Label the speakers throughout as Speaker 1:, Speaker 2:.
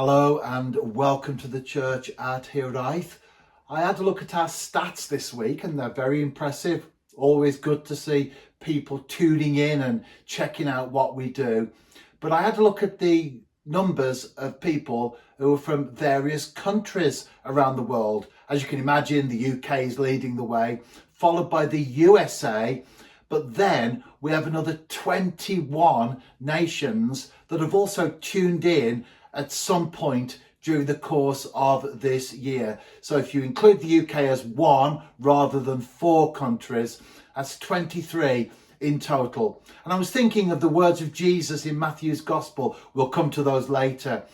Speaker 1: Hello and welcome to the church at Hiraeth. I had a look at our stats this week and they're very impressive. Always good to see people tuning in and checking out what we do. But I had a look at the numbers of people who are from various countries around the world. As you can imagine, the UK is leading the way, followed by the USA. But then we have another 21 nations that have also tuned in at some point during the course of this year. So if you include the UK as one rather than 4 countries, that's 23 in total. And I was thinking of the words of Jesus in Matthew's Gospel. We'll come to those later,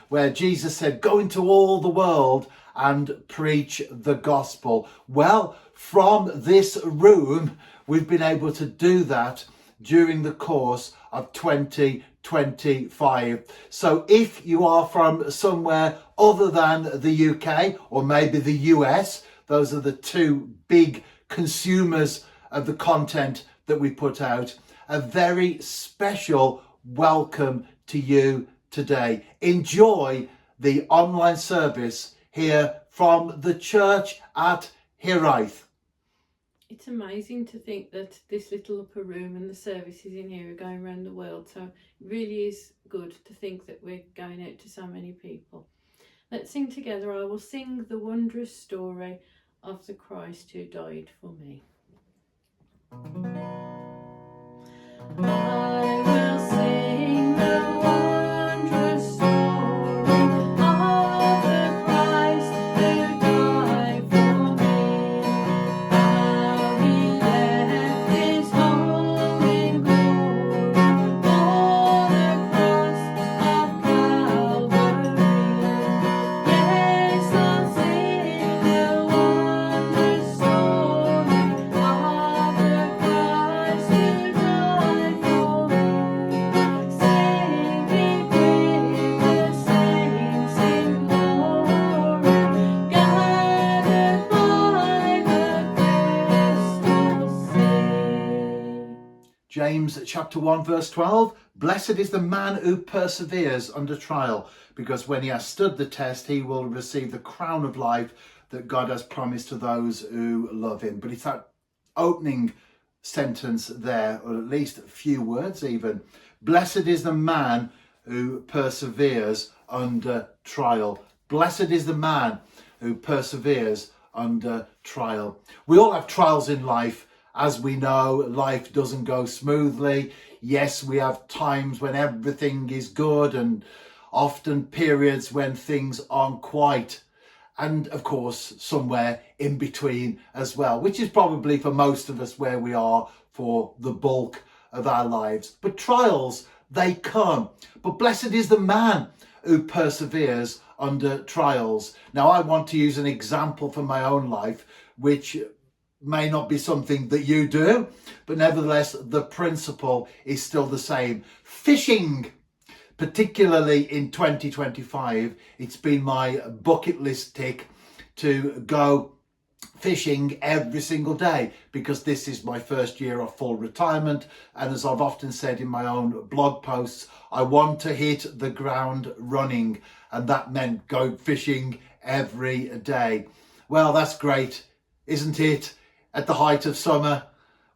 Speaker 1: where Jesus said, "Go into all the world and preach the gospel." Well, from this room, we've been able to do that during the course of 2025. So if you are from somewhere other than the UK or maybe the US, those are the two big consumers of the content that we put out, a very special welcome to you today. Enjoy the online service here from the church at Hiraeth.
Speaker 2: It's amazing to think that this little upper room and the services in here are going around the world. So it really is good to think that we're going out to so many people. Let's sing together. I will sing the wondrous story of the Christ who died for me. I will sing the wondrous story of the Christ who died for me. How he left his home in glory for the cross of Calvary. Yes, I'll sing the wondrous story of the Christ who died for me. Singing with the saints in glory, gathered by the crystal sea.
Speaker 1: James chapter 1 verse 12, "Blessed is the man who perseveres under trial, because when he has stood the test, he will receive the crown of life that God has promised to those who love him." But it's that opening sentence there, or at least a few words even. Blessed is the man who perseveres under trial. Blessed is the man who perseveres under trial. We all have trials in life. As we know, life doesn't go smoothly. Yes, we have times when everything is good and often periods when things aren't quite. And of course, somewhere in between as well, which is probably for most of us where we are for the bulk of our lives. But trials, they come. But blessed is the man who perseveres under trials. Now, I want to use an example from my own life, which may not be something that you do, but nevertheless, the principle is still the same. Fishing, particularly in 2025, it's been my bucket list tick to go fishing every single day, because this is my first year of full retirement. And as I've often said in my own blog posts, I want to hit the ground running. And that meant going fishing every day. Well, that's great, isn't it? At the height of summer,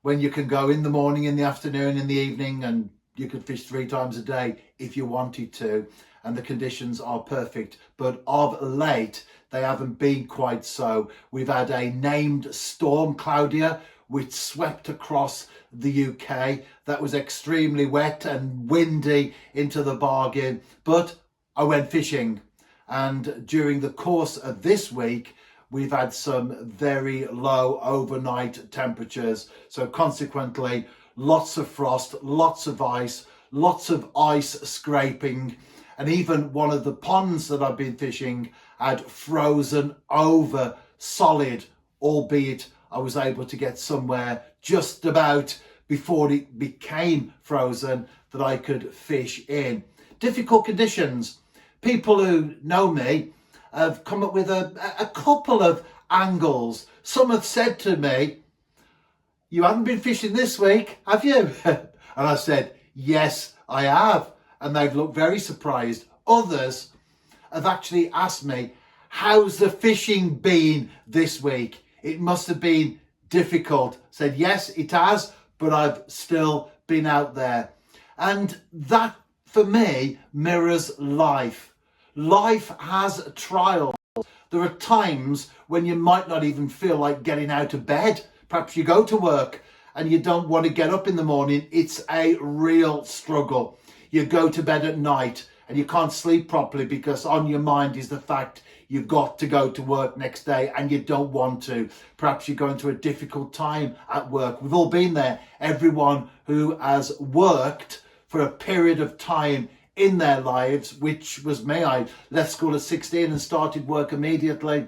Speaker 1: when you can go in the morning, in the afternoon, in the evening, and you could fish 3 times a day if you wanted to, and the conditions are perfect. But of late, they haven't been quite so. We've had a named storm, Claudia, which swept across the UK. That was extremely wet and windy into the bargain. But I went fishing, and during the course of this week, we've had some very low overnight temperatures. So consequently, lots of frost, lots of ice scraping. And even one of the ponds that I've been fishing had frozen over solid, albeit I was able to get somewhere just about before it became frozen that I could fish in. Difficult conditions. People who know me have come up with a couple of angles. Some have said to me, "You haven't been fishing this week, have you?" And I said, "Yes, I have." And they've looked very surprised. Others have actually asked me, how's the fishing been this week? It must have been difficult. Said, yes, it has, but I've still been out there. And that, for me, mirrors life. Life has trials. There are times when you might not even feel like getting out of bed. Perhaps you go to work and you don't want to get up in the morning. It's a real struggle. You go to bed at night and you can't sleep properly because on your mind is the fact you've got to go to work next day and you don't want to. Perhaps you're going through a difficult time at work. We've all been there. Everyone who has worked for a period of time in their lives, which was me. I left school at 16 and started work immediately.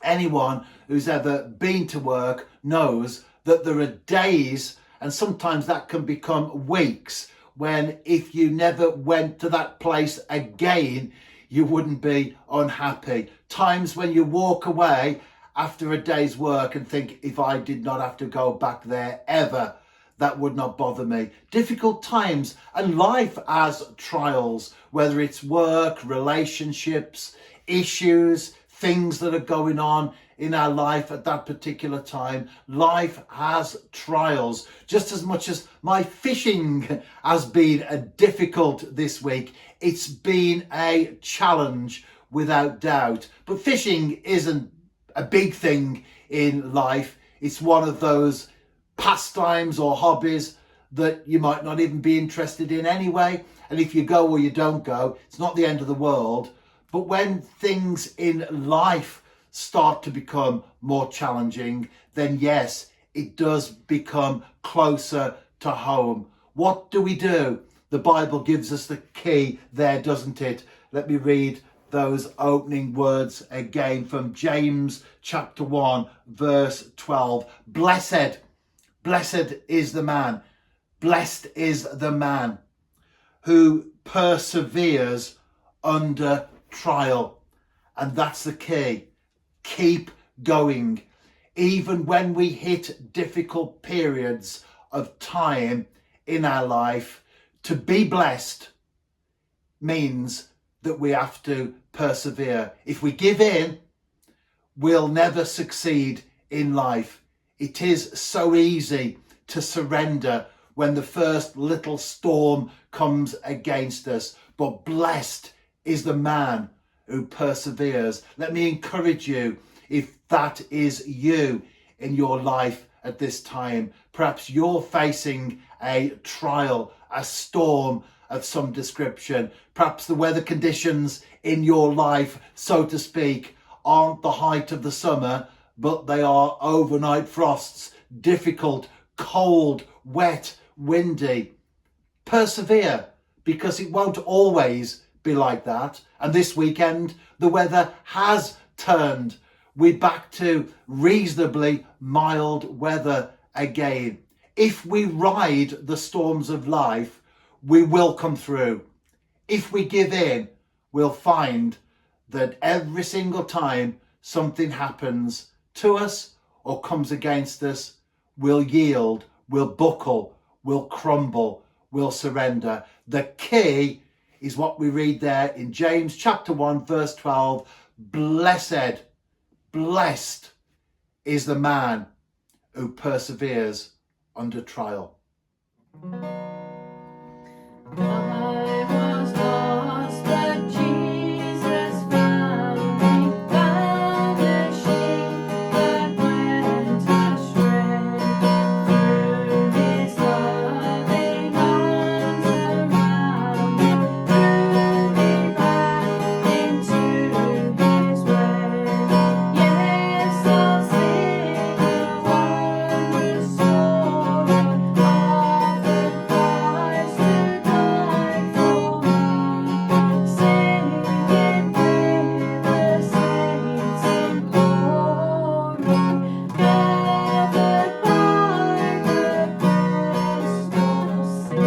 Speaker 1: Anyone who's ever been to work knows that there are days, and sometimes that can become weeks, when if you never went to that place again, you wouldn't be unhappy. Times when you walk away after a day's work and think, if I did not have to go back there ever, that would not bother me. Difficult times, and life has trials, whether it's work, relationships, issues, things that are going on in our life at that particular time. Life has trials. Just as much as my fishing has been difficult this week, it's been a challenge without doubt. But fishing isn't a big thing in life. It's one of those pastimes or hobbies that you might not even be interested in anyway. And if you go or you don't go, it's not the end of the world. But when things in life start to become more challenging, then yes, it does become closer to home. What do we do? The Bible gives us the key there, doesn't it? Let me read those opening words again from James chapter 1, verse 12. Blessed is the man, blessed is the man who perseveres under trial. And that's the key. Keep going. Even when we hit difficult periods of time in our life, to be blessed means that we have to persevere. If we give in, we'll never succeed in life. It is so easy to surrender when the first little storm comes against us. But blessed is the man who perseveres. Let me encourage you, if that is you in your life at this time. Perhaps you're facing a trial, a storm of some description. Perhaps the weather conditions in your life, so to speak, aren't the height of the summer, but they are overnight frosts, difficult, cold, wet, windy. Persevere, because it won't always be like that. And this weekend, the weather has turned. We're back to reasonably mild weather again. If we ride the storms of life, we will come through. If we give in, we'll find that every single time something happens to us or comes against us, we'll yield, we'll buckle, we'll crumble, we'll surrender. The key is what we read there in James chapter 1, verse 12. Blessed is the man who perseveres under trial.
Speaker 2: I was lost, but Jesus found me, found a sheep that went astray. Through His loving arms around me, drew me back into His way. Yes, I'll sing the wondrous story of the Christ who died for me, singing with the saints in glory, gathered by the crystal sea.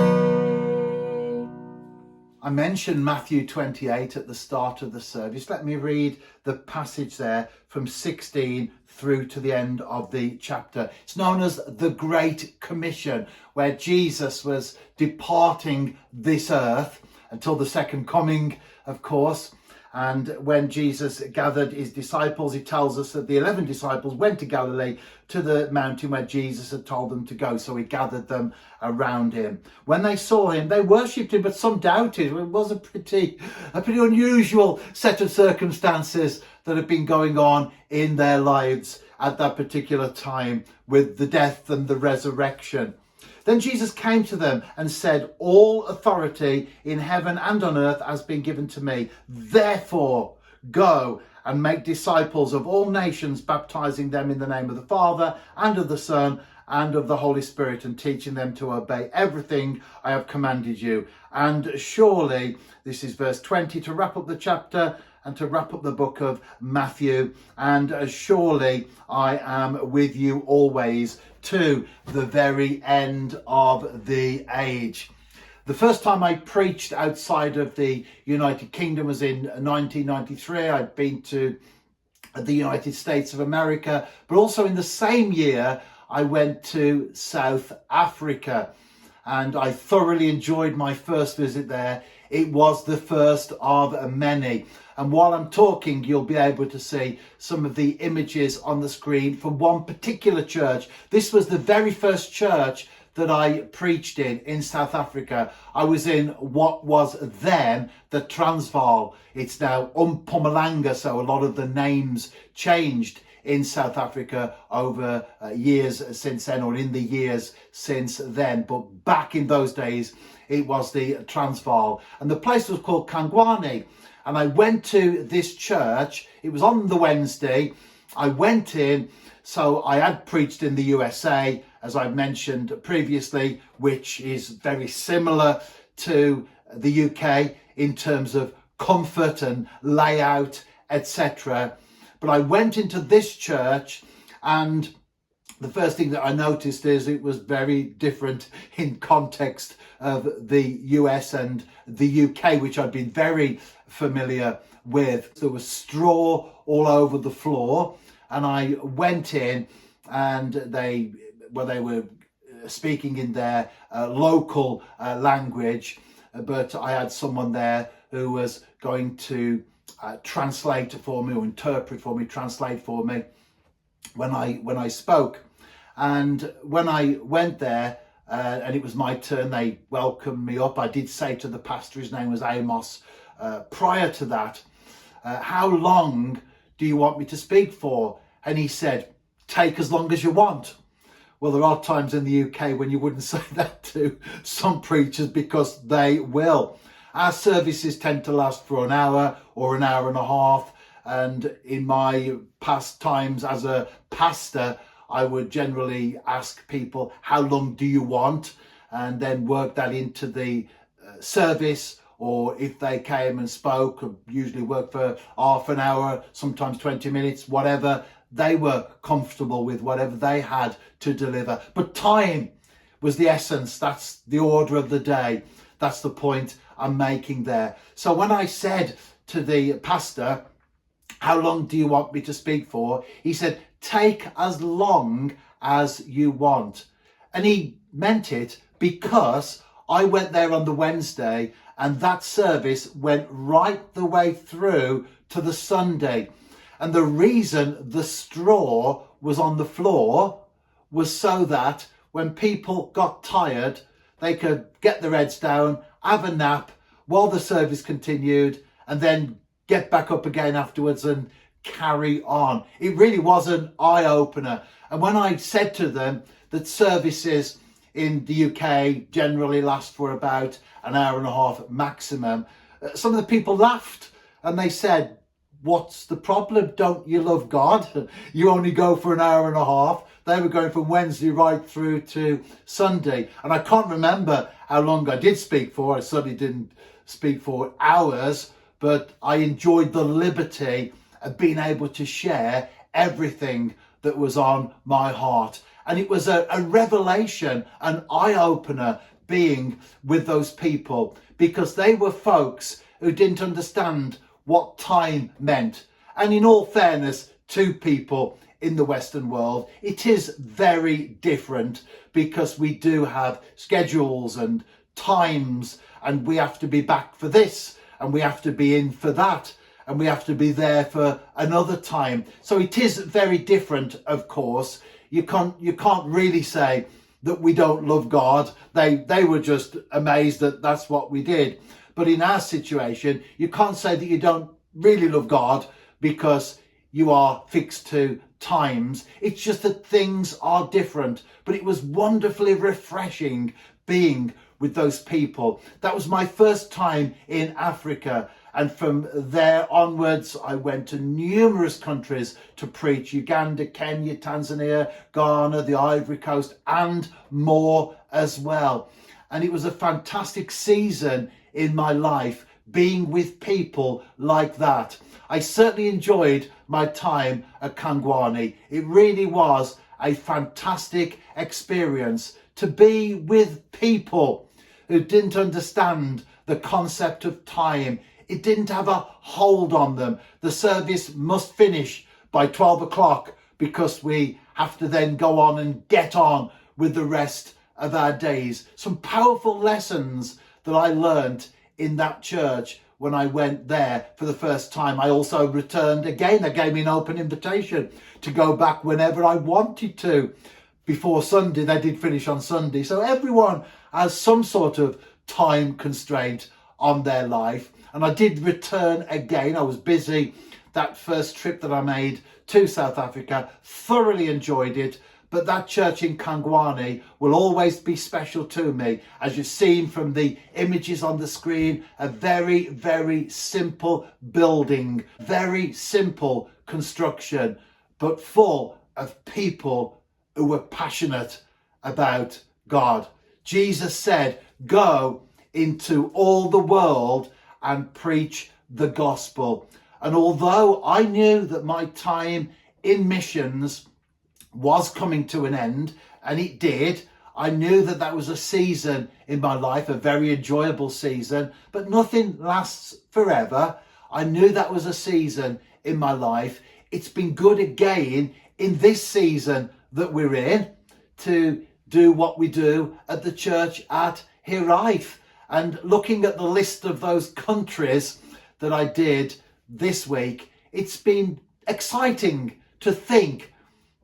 Speaker 1: I mentioned Matthew 28 at the start of the service. Let me read the passage there from 16 through to the end of the chapter. It's known as the Great Commission, where Jesus was departing this earth until the second coming, of course. And when Jesus gathered his disciples, it tells us that the 11 disciples went to Galilee, to the mountain where Jesus had told them to go. So he gathered them around him. When they saw him, they worshipped him, but some doubted. It was a pretty unusual set of circumstances that had been going on in their lives at that particular time, with the death and the resurrection. Then Jesus came to them and said, "All authority in heaven and on earth has been given to me. Therefore, go and make disciples of all nations, baptizing them in the name of the Father and of the Son and of the Holy Spirit, and teaching them to obey everything I have commanded you. And surely," this is verse 20, to wrap up the chapter and to wrap up the book of Matthew, "and surely I am with you always, to the very end of the age." The first time I preached outside of the United Kingdom was in 1993. I'd been to the United States of America, but also in the same year I went to South Africa, and I thoroughly enjoyed my first visit there. It was the first of many. And while I'm talking, you'll be able to see some of the images on the screen from one particular church. This was the very first church that I preached in South Africa. I was in what was then the Transvaal. It's now Mpumalanga, so a lot of the names changed in South Africa over years since then, or in the years since then. But back in those days, it was the Transvaal. And the place was called Kangwane. And I went to this church. It was on the Wednesday. I went in. So I had preached in the USA, as I mentioned previously, which is very similar to the UK in terms of comfort and layout, etc. But I went into this church, and the first thing that I noticed is it was very different in context of the US and the UK, which I'd been very familiar with. There was straw all over the floor, and I went in, and they were speaking in their local language, but I had someone there who was going to translate for me, or interpret for me, translate for me when I spoke. And when I went there, and it was my turn, they welcomed me up. I did say to the pastor, his name was Amos, prior to that, "How long do you want me to speak for?" And he said, "Take as long as you want." Well, there are times in the UK when you wouldn't say that to some preachers, because they will. Our services tend to last for an hour or an hour and a half. And in my past times as a pastor, I would generally ask people, "How long do you want?" and then work that into the service. Or if they came and spoke, usually work for half an hour, sometimes 20 minutes, whatever. They were comfortable with whatever they had to deliver. But time was the essence. That's the order of the day. That's the point I'm making there. So when I said to the pastor, "How long do you want me to speak for?" he said, "Take as long as you want." And he meant it, because I went there on the Wednesday, and that service went right the way through to the Sunday. And the reason the straw was on the floor was so that when people got tired, they could get their heads down, have a nap while the service continued, and then get back up again afterwards and carry on. It really was an eye-opener. And when I said to them that services in the UK generally last for about an hour and a half maximum, some of the people laughed, and they said, "What's the problem? Don't you love God? You only go for an hour and a half." They were going from Wednesday right through to Sunday. And I can't remember how long I did speak for. I certainly didn't speak for hours, but I enjoyed the liberty of being able to share everything that was on my heart. And it was a revelation, an eye-opener, being with those people, because they were folks who didn't understand what time meant. And in all fairness to people in the Western world, it is very different, because we do have schedules and times, and we have to be back for this, and we have to be in for that. and we have to be there for another time. So it is very different, of course. You can't really say that we don't love God. They were just amazed that that's what we did. But in our situation, you can't say that you don't really love God because you are fixed to times. It's just that things are different. But it was wonderfully refreshing being with those people. That was my first time in Africa. And from there onwards, I went to numerous countries to preach: Uganda, Kenya, Tanzania, Ghana, the Ivory Coast, and more as well. And it was a fantastic season in my life being with people like that. I certainly enjoyed my time at Kangwani. It really was a fantastic experience to be with people who didn't understand the concept of time. It didn't have a hold on them. The service must finish by 12 o'clock because we have to then go on and get on with the rest of our days. Some powerful lessons that I learned in that church when I went there for the first time. I also returned again. They gave me an open invitation to go back whenever I wanted to. Before Sunday, they did finish on Sunday. So everyone has some sort of time constraint on their life. And I did return again. I was busy that first trip that I made to South Africa, thoroughly enjoyed it. But that church in Kangwani will always be special to me. As you've seen from the images on the screen, a very, very simple building, very simple construction, but full of people who were passionate about God. Jesus said, "Go into all the world and preach the gospel." And although I knew that my time in missions was coming to an end, and it did, I knew that that was a season in my life, a very enjoyable season, but nothing lasts forever. I knew that was a season in my life. It's been good again in this season that we're in to do what we do at the church at Hiraeth. And looking at the list of those countries that I did this week, it's been exciting to think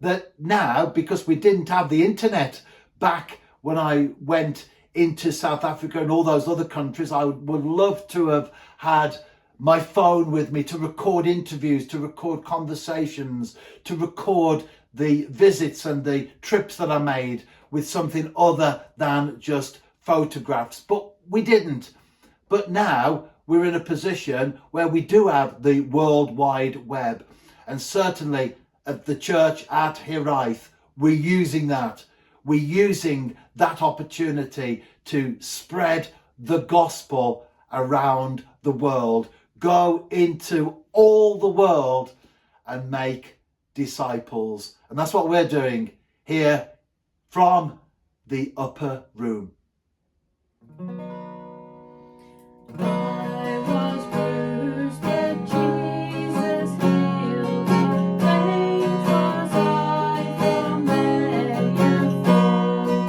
Speaker 1: that now, because we didn't have the internet back when I went into South Africa and all those other countries, I would love to have had my phone with me to record interviews, to record conversations, to record the visits and the trips that I made with something other than just photographs. But we didn't. But now we're in a position where we do have the World Wide Web. And certainly at the church at Hiraeth, we're using that. We're using that opportunity to spread the gospel around the world. Go into all the world and make disciples. And that's what we're doing here from the upper room.
Speaker 2: I was bruised, but Jesus healed. The pain was I from where you fall.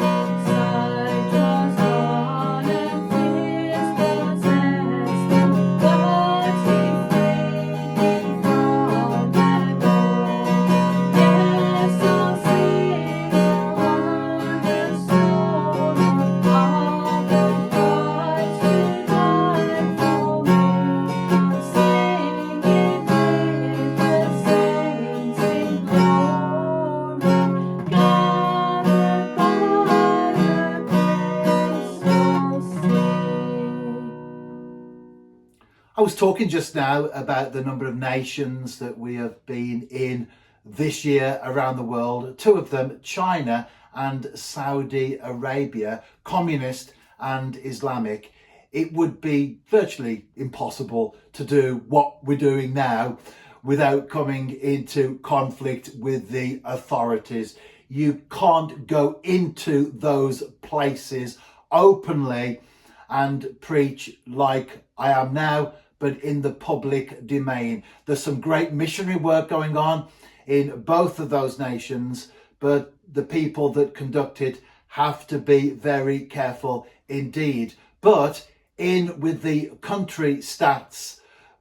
Speaker 2: Sight was gone and fears possessed. But He freed me from my goal. Yes, I'll sing a wondrous story of the Christ who died for me. I'll sing it with the saints in glory, gathered by the crystal sea.
Speaker 1: I was talking just now about the number of nations that we have been in this year around the world. Two of them, China and Saudi Arabia, communist and Islamic. It would be virtually impossible to do what we're doing now without coming into conflict with the authorities. You can't go into those places openly and preach like I am now, but in the public domain. There's some great missionary work going on in both of those nations, but the people that conduct it have to be very careful indeed. But in with the country stats,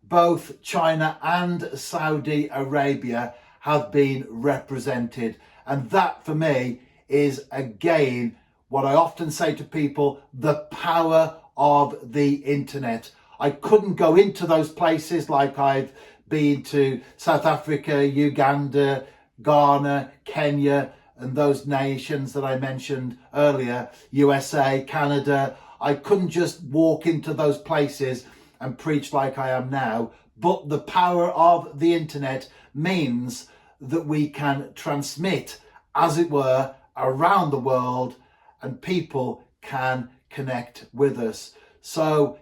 Speaker 1: both China and Saudi Arabia have been represented. And that for me is again what I often say to people, the power of the internet. I couldn't go into those places like I've been to South Africa, Uganda, Ghana, Kenya, and those nations that I mentioned earlier, USA, Canada. I couldn't just walk into those places and preach like I am now, but the power of the internet means that we can transmit, as it were, around the world, and people can connect with us. So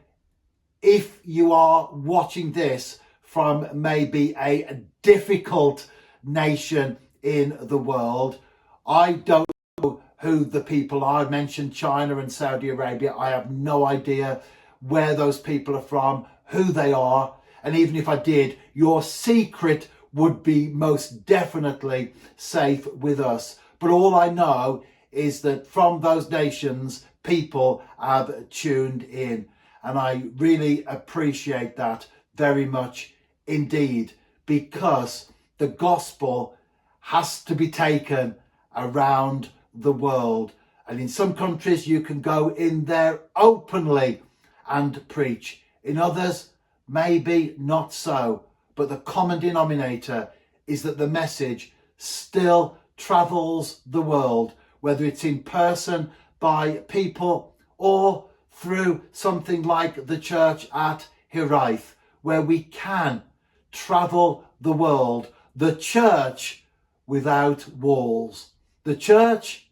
Speaker 1: if you are watching this from maybe a difficult nation in the world, I don't know who the people are. I mentioned China and Saudi Arabia. I have no idea where those people are from, who they are. And even if I did, your secret would be most definitely safe with us. But all I know is that from those nations, people have tuned in. And I really appreciate that very much indeed, because the gospel has to be taken around the world. And in some countries, you can go in there openly and preach. In others, maybe not so. But the common denominator is that the message still travels the world, whether it's in person by people or through something like the church at Hiraeth, where we can travel the world. The church without walls. The church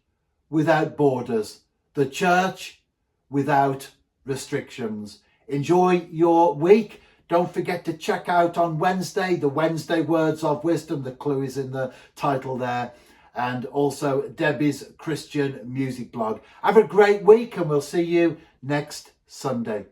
Speaker 1: without borders. The church without restrictions. Enjoy your week. Don't forget to check out on Wednesday the Wednesday Words of Wisdom. The clue is in the title there. And also Debbie's Christian music blog. Have a great week and we'll see you next Sunday.